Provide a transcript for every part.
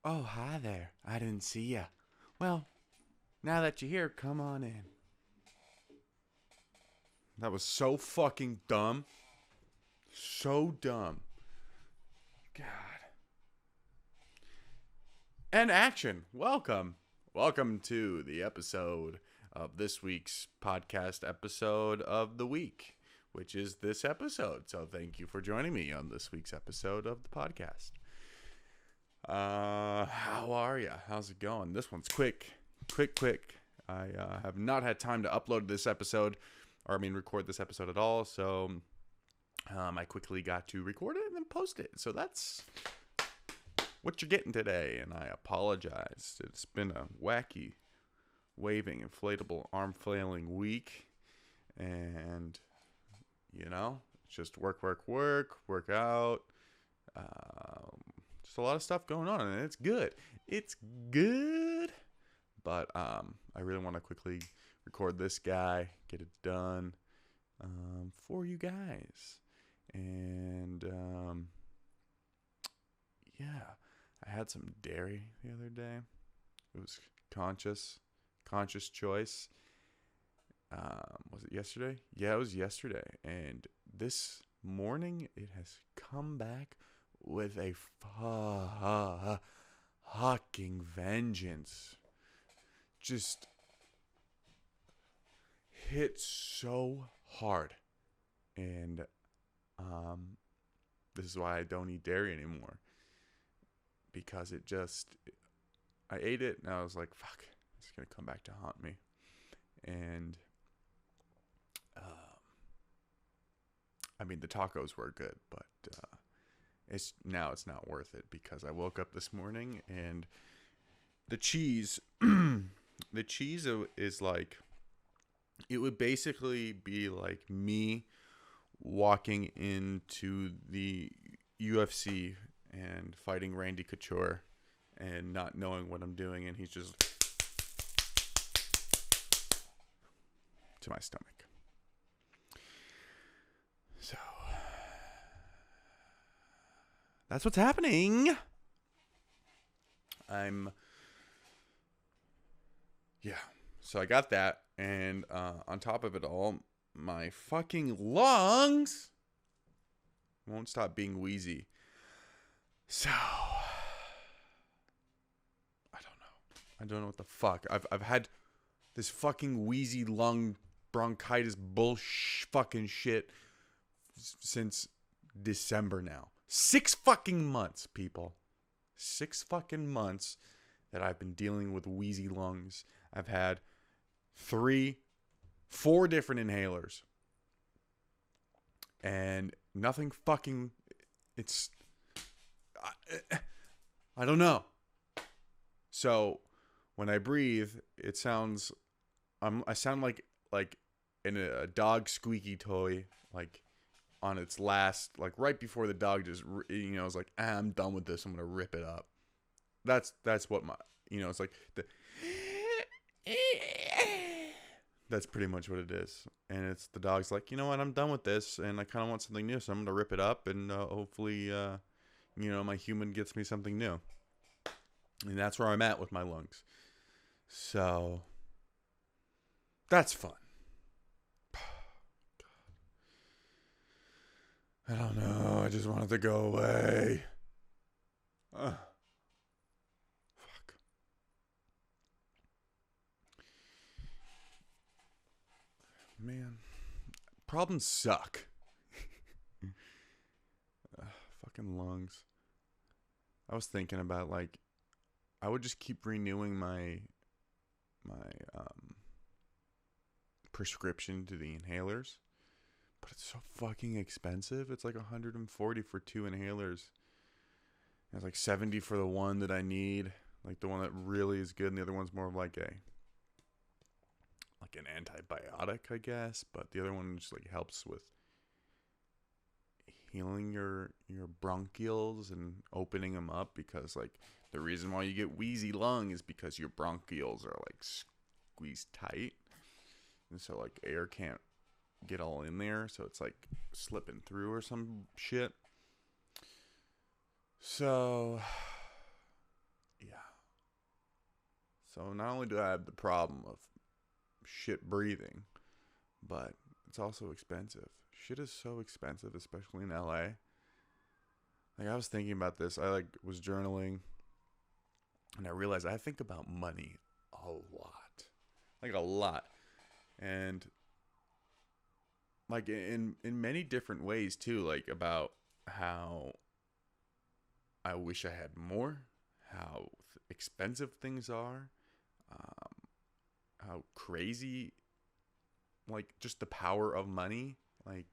Oh, hi there. I didn't see ya. Well, now that you're here, come on in. That was so fucking dumb. So dumb. God. And action. Welcome. Welcome to the episode of this week's podcast episode of the week, which is this episode. So thank you for joining me on this week's episode of the podcast. How are ya? How's it going? This one's quick. I have not had time to upload this episode, record this episode at all. So, I quickly got to record it and then post it. So that's what you're getting today. And I apologize. It's been a wacky, waving, inflatable, arm flailing week. And, it's just work out. Just a lot of stuff going on, and it's good. But I really want to quickly record this guy, get it done for you guys. And I had some dairy the other day. It was conscious choice. Was it yesterday? Yeah, it was yesterday. And this morning, it has come back with a fucking vengeance. Just hit so hard. And this is why I don't eat dairy anymore. Because I ate it and I was like, fuck, it's going to come back to haunt me. And the tacos were good, but it's not worth it, because I woke up this morning and the cheese is like, it would basically be like me walking into the UFC and fighting Randy Couture and not knowing what I'm doing, and he's just to my stomach. So that's what's happening. So I got that, and on top of it all, my fucking lungs won't stop being wheezy. So I don't know what the fuck. I've had this fucking wheezy lung bronchitis fucking shit since December now. 6 fucking months, people. 6 fucking months that I've been dealing with wheezy lungs. I've had 4 different inhalers. And nothing fucking... I don't know. So, when I breathe, it sounds... I sound like in a dog squeaky toy, like on its last, like right before the dog just, is like, I'm done with this, I'm gonna rip it up. That's what my, it's like the, that's pretty much what it is. And it's the dog's like, you know what, I'm done with this, and I kind of want something new, so I'm gonna rip it up, and hopefully, my human gets me something new. And that's where I'm at with my lungs. So that's fun. I don't know. I just want it to go away. Fuck. Man. Problems suck. Fucking lungs. I was thinking about, like, I would just keep renewing my prescription to the inhalers, but it's so fucking expensive. It's like 140 for 2 inhalers. And it's like 70 for the one that I need, like the one that really is good, and the other one's more of like an antibiotic, I guess. But the other one just like helps with healing your bronchioles and opening them up, because like the reason why you get wheezy lung is because your bronchioles are like squeezed tight, and so like air can't get all in there, so it's like slipping through or some shit. So yeah, so not only do I have the problem of shit breathing, but it's also expensive. Shit is so expensive, especially in LA. Like, I was thinking about this. I like was journaling, and I realized I think about money a lot. Like a lot. And like in many different ways too, like about how I wish I had more, how expensive things are, um, how crazy, like just the power of money, like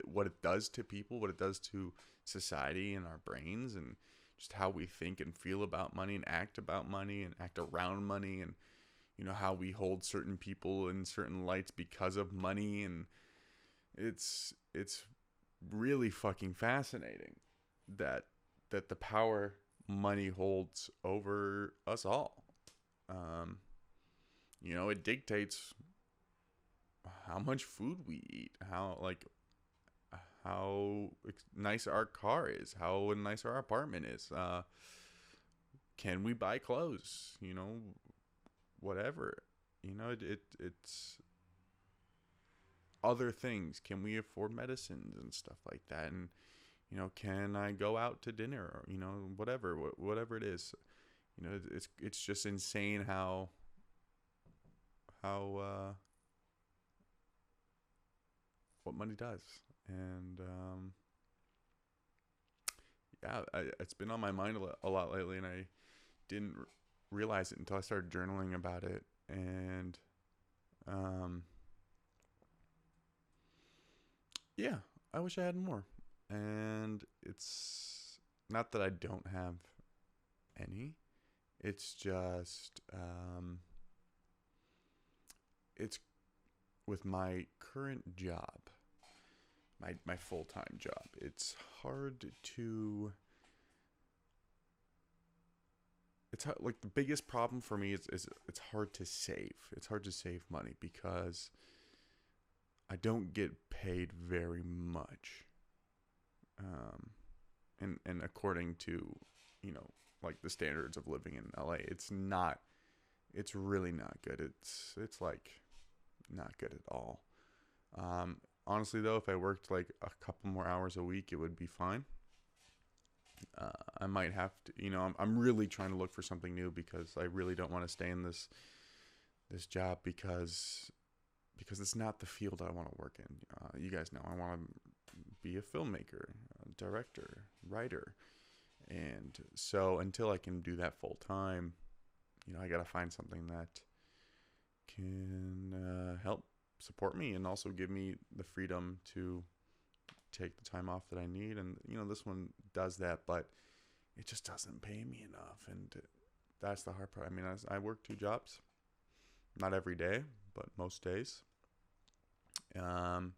what it does to people, what it does to society and our brains, and just how we think and feel about money and act around money, and how we hold certain people in certain lights because of money. And it's really fucking fascinating that the power money holds over us all. It dictates how much food we eat, how nice our car is, how nice our apartment is. Can we buy clothes? Whatever. It's other things. Can we afford medicines and stuff like that? And can I go out to dinner? Or, whatever it is. It's just insane how what money does. And it's been on my mind a lot lately, and I didn't realize it until I started journaling about it. And yeah, I wish I had more. And it's not that I don't have any. It's just it's with my current job, my full-time job. It's hard to like the biggest problem for me is it's hard to save. It's hard to save money because I don't get paid very much. And according to, like the standards of living in LA, it's really not good. It's like not good at all. Honestly though, if I worked like a couple more hours a week, it would be fine. I might have to, I'm really trying to look for something new, because I really don't want to stay in this job because it's not the field I want to work in. You guys know I want to be a filmmaker, a director, writer. And so until I can do that full time, I got to find something that can help support me and also give me the freedom to take the time off that I need. And this one does that, but it just doesn't pay me enough, and that's the hard part. I mean, I work 2 jobs, not every day, but most days. And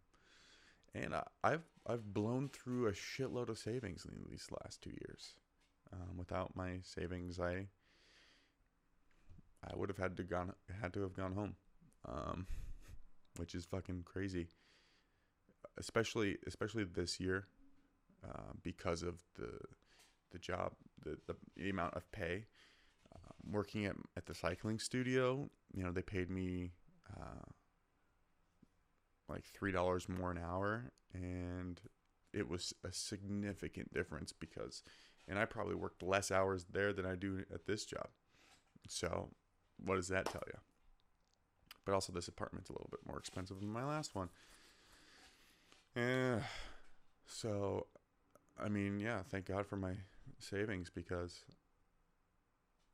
I've blown through a shitload of savings in these last 2 years. Without my savings, I would have had to have gone home, which is fucking crazy. Especially this year, because of the job, the amount of pay. Working at the cycling studio, they paid me like $3 more an hour, and it was a significant difference and I probably worked less hours there than I do at this job. So what does that tell you? But also, this apartment's a little bit more expensive than my last one. So, I mean, yeah, thank God for my savings, because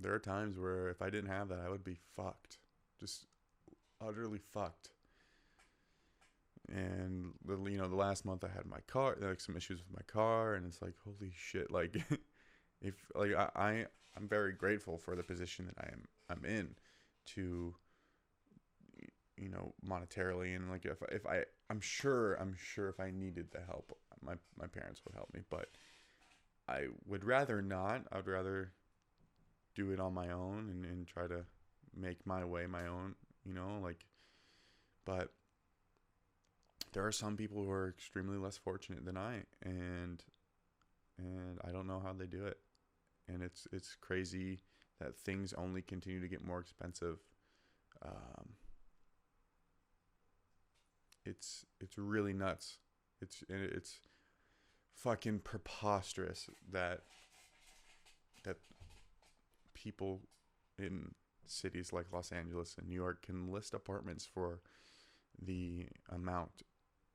there are times where if I didn't have that, I would be fucked. Just utterly fucked. And the last month I had my car, like some issues with my car, and it's like, holy shit, like if like I'm very grateful for the position that I'm in to monetarily, and like if I'm sure if I needed the help, my parents would help me, but I would rather not. I would rather do it on my own and try to make my way my own, like, but there are some people who are extremely less fortunate than I, and I don't know how they do it. And it's crazy that things only continue to get more expensive. Um, it's really nuts. It's fucking preposterous that people in cities like Los Angeles and New York can list apartments for the amount,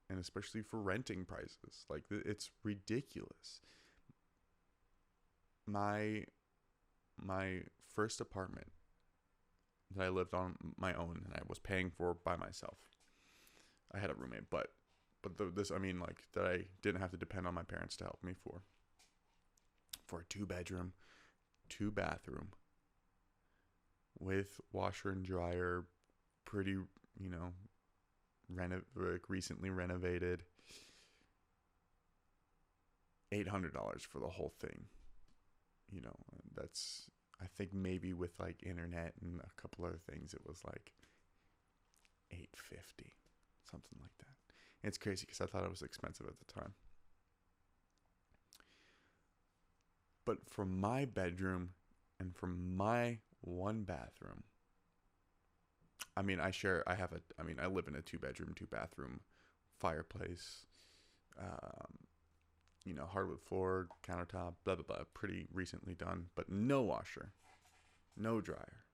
and especially for renting prices. Like, it's ridiculous. My first apartment that I lived on my own and I was paying for by myself. I had a roommate, but this, I mean, like, that I didn't have to depend on my parents to help me for a 2-bedroom, 2-bathroom with washer and dryer, pretty, recently renovated. $800 for the whole thing. That's, I think maybe with like internet and a couple other things, it was like $850, something like that. And it's crazy because I thought it was expensive at the time. But for my bedroom and for my 1 bathroom, I mean, I live in a 2-bedroom, 2-bathroom, fireplace, hardwood floor, countertop, blah, blah, blah, pretty recently done, but no washer, no dryer.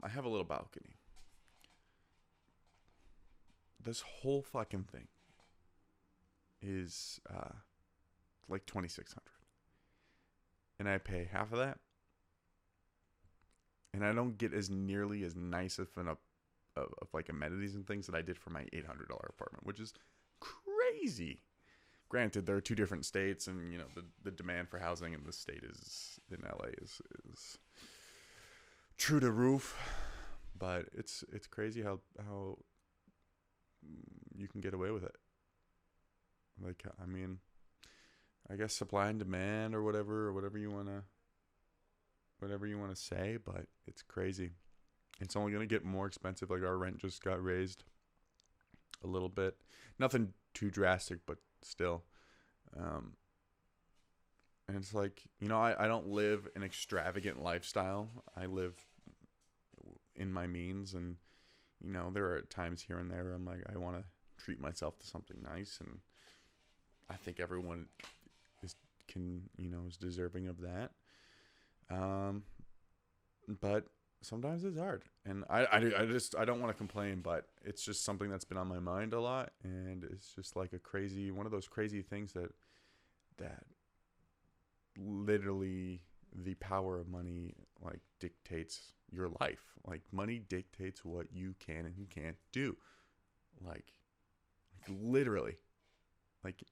I have a little balcony. This whole fucking thing is like $2,600, and I pay half of that, and I don't get as nearly as nice of like amenities and things that I did for my $800 apartment, which is crazy. Granted, there are 2 different states, and the demand for housing in the state in LA is true to roof, but it's crazy how you can get away with it. Like, I mean, I guess supply and demand or whatever you want to say, but it's crazy. It's only going to get more expensive. Like, our rent just got raised a little bit. Nothing too drastic, but still. And it's like, I don't live an extravagant lifestyle. I live in my means, and there are times here and there where I'm like, I want to treat myself to something nice, and I think everyone is deserving of that. But sometimes it's hard, and I don't want to complain, but it's just something that's been on my mind a lot, and it's just like one of those crazy things that literally the power of money, like, dictates your life. Like, money dictates what you can and you can't do. Like literally, like,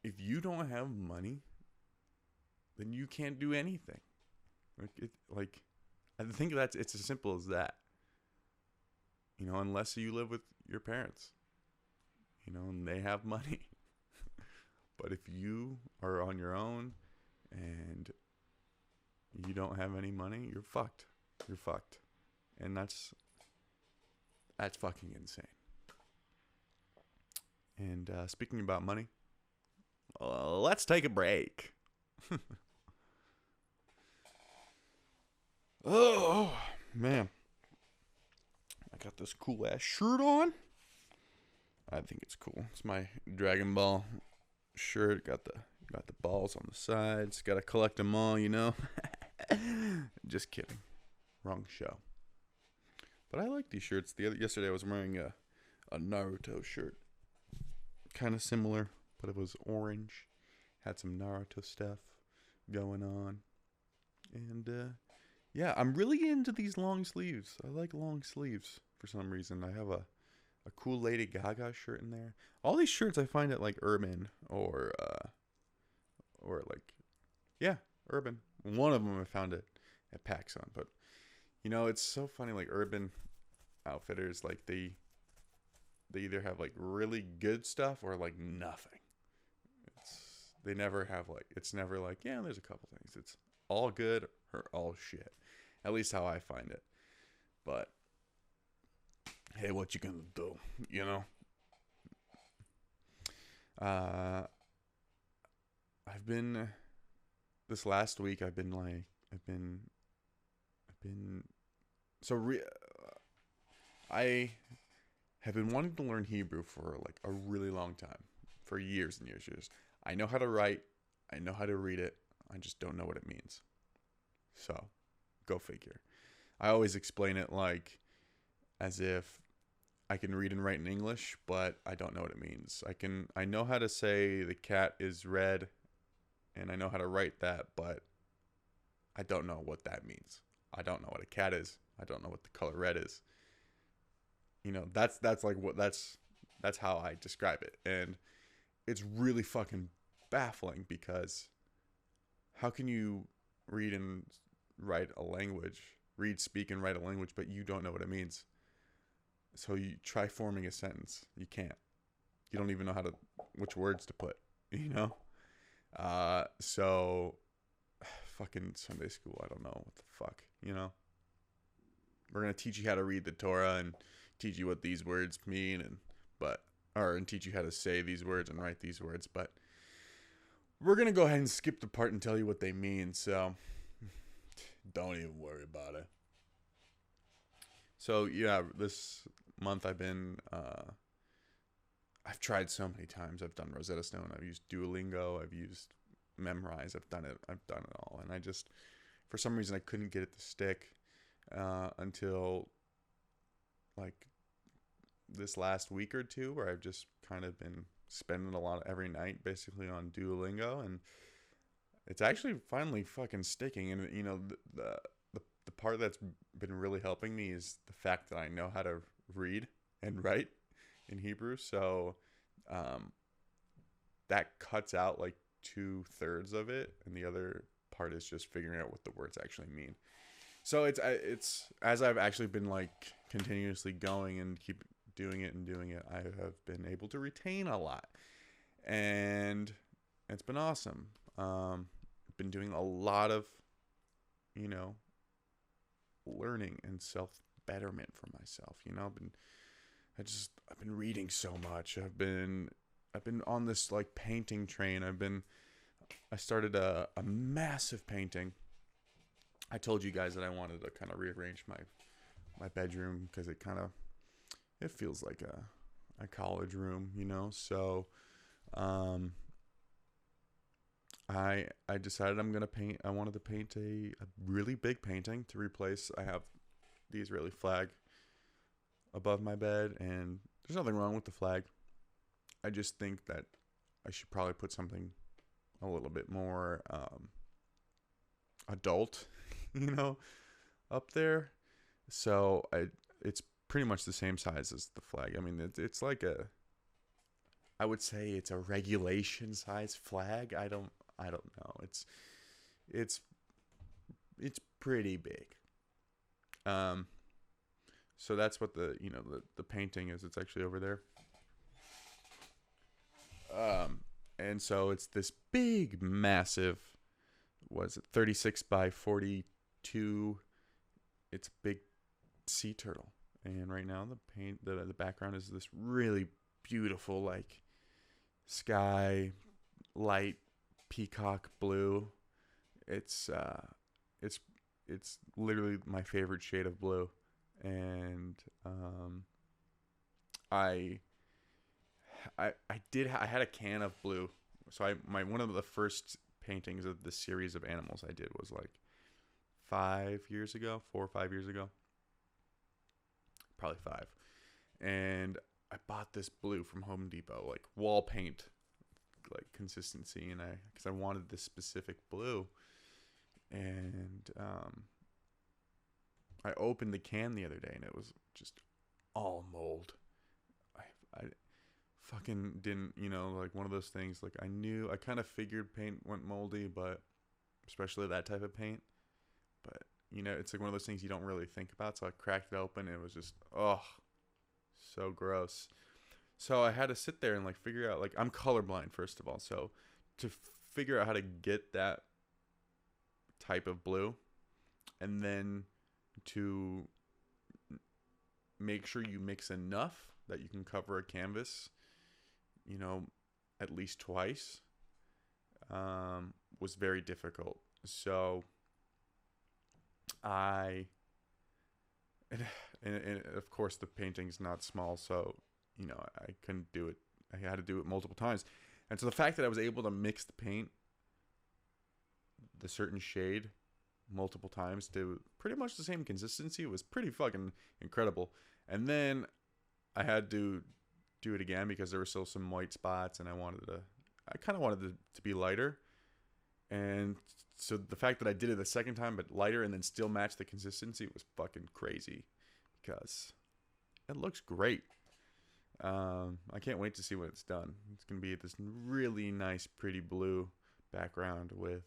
if you don't have money, then you can't do anything. Like, I think it's as simple as that. Unless you live with your parents, and they have money. But if you are on your own and you don't have any money, you're fucked. You're fucked. And that's fucking insane. And speaking about money, let's take a break. Oh, man. I got this cool ass shirt on. I think it's cool. It's my Dragon Ball shirt. Got the balls on the sides. Got to collect them all, Just kidding. Wrong show. But I like these shirts. Yesterday I was wearing a Naruto shirt. Kind of similar, but it was orange. Had some Naruto stuff going on. And yeah, I'm really into these long sleeves. I like long sleeves. for some reason. I have a cool Lady Gaga shirt in there. All these shirts I find at like Urban or like, yeah, Urban. One of them I found it at PacSun, but you know, it's so funny. Like Urban Outfitters, like they either have like really good stuff or like nothing. They never have like, it's never like, yeah, there's a couple things. It's all good or all shit. At least how I find it. But hey, what you gonna do? You know? I've been this last week. I've been so I have been wanting to learn Hebrew for like a really long time, for years and years, years. I know how to write, I know how to read it. I just don't know what it means. So, go figure. I always explain it like as if I can read and write in English, but I don't know what it means. I know how to say the cat is red, and I know how to write that, but I don't know what that means. I don't know what a cat is. I don't know what the color red is. You know, that's like what that's how I describe it. And it's really fucking baffling because how can you read and write a language, read, speak, and write a language, but you don't know what it means? So you try forming a sentence. You can't. You don't even know which words to put, you know? So fucking Sunday school, I don't know what the fuck, you know? We're going to teach you how to read the Torah and teach you what these words mean and teach you how to say these words and write these words, but we're going to go ahead and skip the part and tell you what they mean, so don't even worry about it. So, yeah, this month I've tried so many times. I've done Rosetta Stone, I've used Duolingo, I've used Memrise, I've done it all, and I just, for some reason, I couldn't get it to stick until, like, this last week or two, where I've just kind of been spending a lot every night basically on Duolingo, and it's actually finally fucking sticking. And you know, the part that's been really helping me is the fact that I know how to read and write in Hebrew, so that cuts out like 2/3 of it, and the other part is just figuring out what the words actually mean. So it's as I've actually been like continuously going and keep doing it, I have been able to retain a lot, and it's been awesome. Been doing a lot of, you know, learning and self betterment for myself. You know, I've been reading so much. I've been on this like painting train. I started a massive painting. I told you guys that I wanted to kind of rearrange my bedroom because it feels like a college room, you know. So I decided I'm gonna paint. I wanted to paint a really big painting to replace. I have the Israeli flag above my bed, and there's nothing wrong with the flag. I just think that I should probably put something a little bit more adult, you know, up there. So it's pretty much the same size as the flag. I mean, it's like I would say it's a regulation size flag. I don't know. It's pretty big. So that's what the painting is. It's actually over there. And so it's this big, massive, what is it, 36 by 42. It's a big sea turtle. And right now the background is this really beautiful, like, sky, light, peacock blue. It's literally my favorite shade of blue. And I had a can of blue. So one of the first paintings of the series of animals I did was like 4 or 5 years ago. Probably 5. And I bought this blue from Home Depot, like wall paint, like consistency, and because I wanted this specific blue. And I opened the can the other day, and it was just all mold. I fucking didn't, like one of those things. Like I kind of figured paint went moldy, but especially that type of paint. But it's like one of those things you don't really think about. So I cracked it open, and it was just so gross. So I had to sit there and like figure out, like, I'm colorblind first of all. So to figure out how to get that type of blue, and then to make sure you mix enough that you can cover a canvas, at least twice, was very difficult. So and of course the painting's not small, so I couldn't do it. I had to do it multiple times. And so the fact that I was able to mix the paint, the certain shade, multiple times to pretty much the same consistency was pretty fucking incredible. And then I had to do it again because there were still some white spots, and I kind of wanted it to be lighter. And so the fact that I did it the second time but lighter and then still match the consistency was fucking crazy, because it looks great. I can't wait to see when it's done. It's gonna be this really nice, pretty blue background with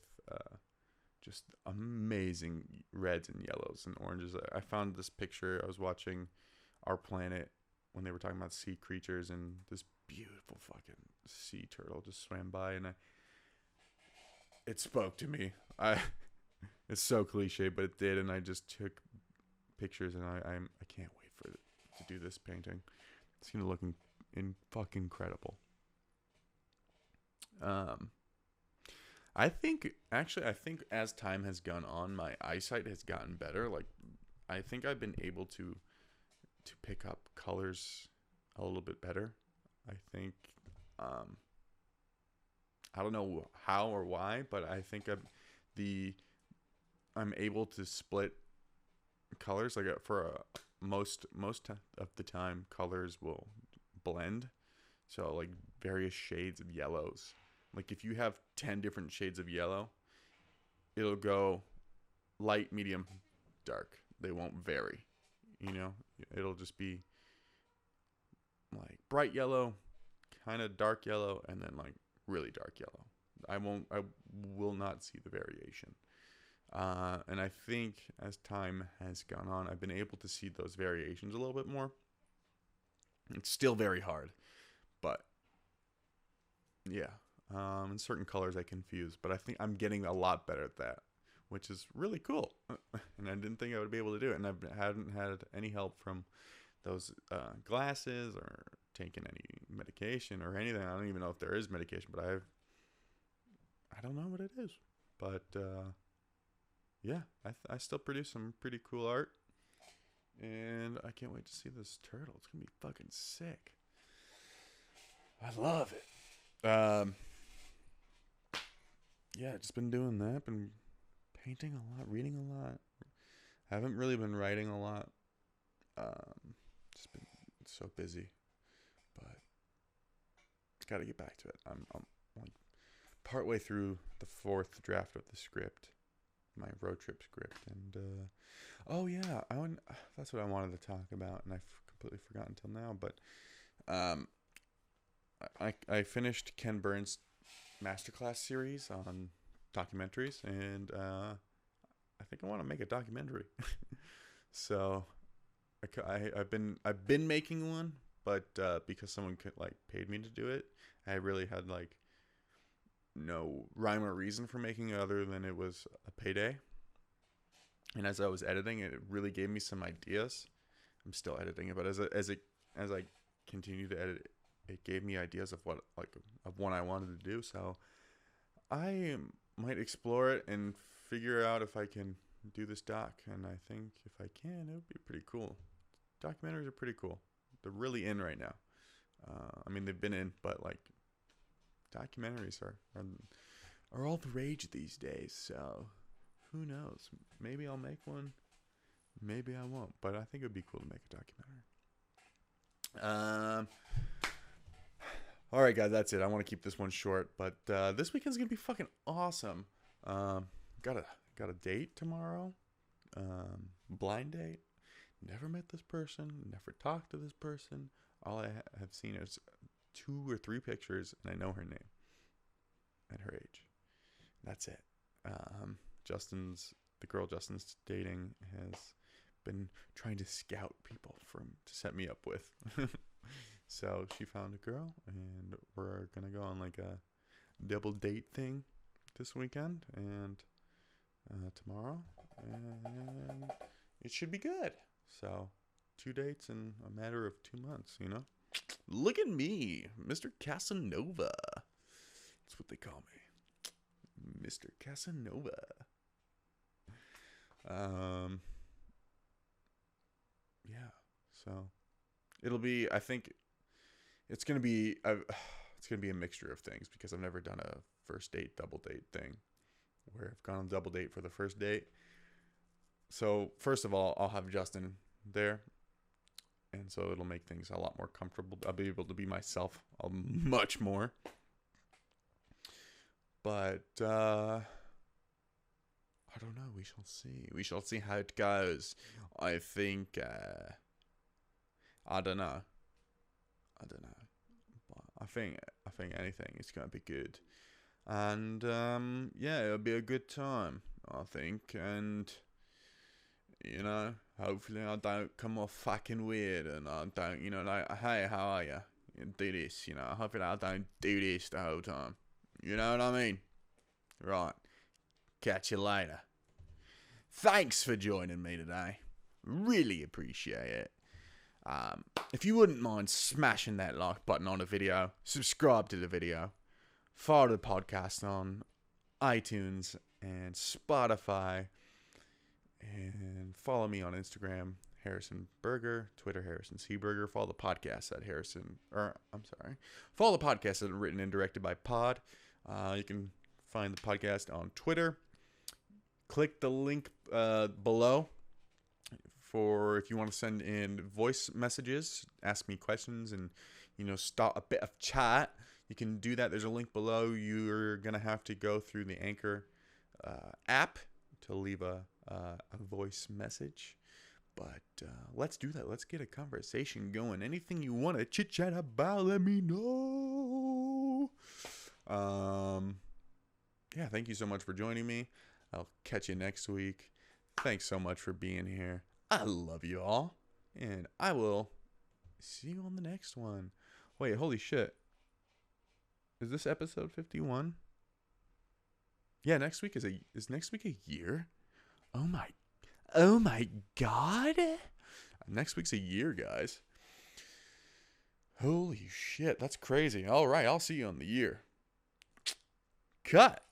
just amazing reds and yellows and oranges. I found this picture. I was watching Our Planet when they were talking about sea creatures, and this beautiful fucking sea turtle just swam by, and it spoke to me. It's so cliche, but it did, and I just took pictures, and I can't wait for it to do this painting. It's gonna look fucking incredible. I think as time has gone on, my eyesight has gotten better. Like, I think I've been able to pick up colors a little bit better. I think, I don't know how or why, but I think I'm able to split colors. Like, for most of the time, colors will blend. So like various shades of yellows. Like if you have 10 different shades of yellow, it'll go light, medium, dark. They won't vary. It'll just be like bright yellow, kind of dark yellow, and then like really dark yellow. I will not see the variation. And I think as time has gone on, I've been able to see those variations a little bit more. It's still very hard, but yeah. In certain colors I confuse, but I think I'm getting a lot better at that, which is really cool. And I didn't think I would be able to do it, and I hadn't had any help from those glasses or taken any medication or anything. I don't even know if there is medication, but I don't know what it is. But yeah, I still produce some pretty cool art, and I can't wait to see this turtle. It's gonna be fucking sick. I love it. Yeah, just been doing that. Been painting a lot, reading a lot. Haven't really been writing a lot. Just been so busy, but got to get back to it. I'm like partway through the 4th draft of the script, my road trip script, and oh yeah, that's what I wanted to talk about, and I've completely forgotten until now. But I finished Ken Burns' masterclass series on documentaries, and I think I want to make a documentary. So I've been making one, but because someone paid me to do it, I really had no rhyme or reason for making it other than it was a payday. And as I was editing it, it really gave me some ideas. I'm still editing it, but as I continue to edit, it gave me ideas of what I wanted to do. So I might explore it and figure out if I can do this doc. And I think if I can, it would be pretty cool. Documentaries are pretty cool. They're really in right now. I mean, they've been in, but documentaries are all the rage these days. So who knows? Maybe I'll make one. Maybe I won't. But I think it would be cool to make a documentary. All right, guys, that's it. I want to keep this one short, but this weekend's gonna be fucking awesome. Got a date tomorrow. Blind date. never met this person, never talked to this person. All I have seen is 2 or 3 pictures, and I know her name and her age. That's it. The girl Justin's dating has been trying to scout people to set me up with. So she found a girl, and we're gonna go on like a double date thing this weekend and tomorrow, and it should be good. So 2 dates in a matter of 2 months, you know. Look at me, Mr. Casanova. That's what they call me, Mr. Casanova. Yeah. So it'll be. I think it's gonna be. It's gonna be a mixture of things because I've never done a first date, double date thing where I've gone on a double date for the first date. So first of all, I'll have Justin there, and so it'll make things a lot more comfortable. I'll be able to be myself much more. But I don't know. We shall see. We shall see how it goes. I think. I don't know. But I think anything is gonna be good, and yeah, it'll be a good time. I think, and you know, hopefully I don't come off fucking weird, and I don't, you know, like, hey, how are you? Do this, you know. Hopefully I don't do this the whole time. You know what I mean? Right. Catch you later. Thanks for joining me today. Really appreciate it. If you wouldn't mind smashing that like button on the video, subscribe to the video, follow the podcast on iTunes and Spotify, and follow me on Instagram, Harrison Burger, Twitter, Harrison C. Burger. Follow the podcast at follow the podcast at Written and Directed by Pod. You can find the podcast on Twitter. Click the link below for if you want to send in voice messages, ask me questions, and, you know, start a bit of chat. You can do that. There's a link below. You're going to have to go through the Anchor app to leave a voice message. But let's do that. Let's get a conversation going. Anything you want to chit-chat about, let me know. Yeah, thank you so much for joining me. I'll catch you next week. Thanks so much for being here. I love you all, and I will see you on the next one. Wait, holy shit. Is this episode 51? Yeah, next week is next week a year? Oh my god. Next week's a year, guys. Holy shit, that's crazy. All right, I'll see you on the year. Cut.